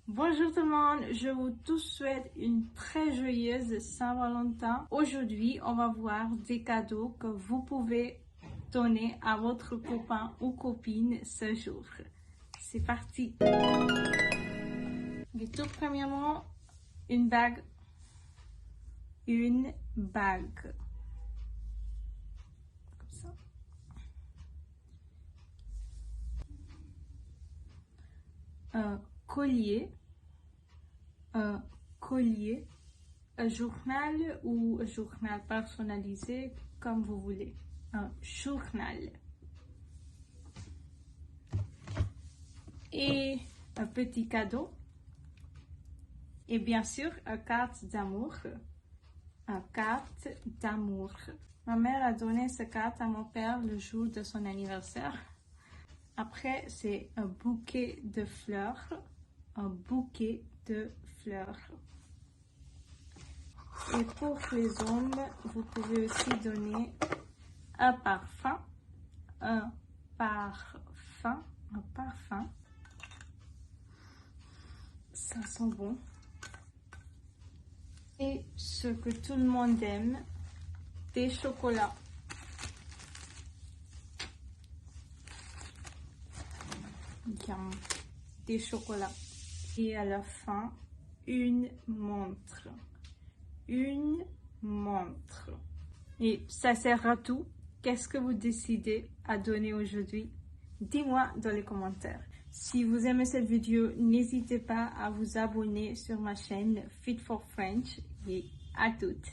Bonjour tout le monde, je vous tous souhaite une très joyeuse Saint-Valentin. Aujourd'hui, on va voir des cadeaux que vous pouvez donner à votre copain ou copine ce jour. C'est parti! Et tout premièrement, une bague. Une bague. Comme ça. Un collier. Un collier, un journal ou un journal personnalisé comme vous voulez. Un journal. Et un petit cadeau. Et bien sûr, une carte d'amour. Une carte d'amour. Ma mère a donné cette carte à mon père le jour de son anniversaire. Après, c'est un bouquet de fleurs. Un bouquet de fleurs. Et pour les hommes, vous pouvez aussi donner un parfum. Un parfum. Un parfum. Ça sent bon. Et ce que tout le monde aime, des chocolats. Bien, des chocolats. Et à la fin, une montre. Une montre. Et ça sert à tout. Qu'est-ce que vous décidez à donner aujourd'hui? Dis-moi dans les commentaires. Si vous aimez cette vidéo, n'hésitez pas à vous abonner sur ma chaîne Fit for French et à toutes.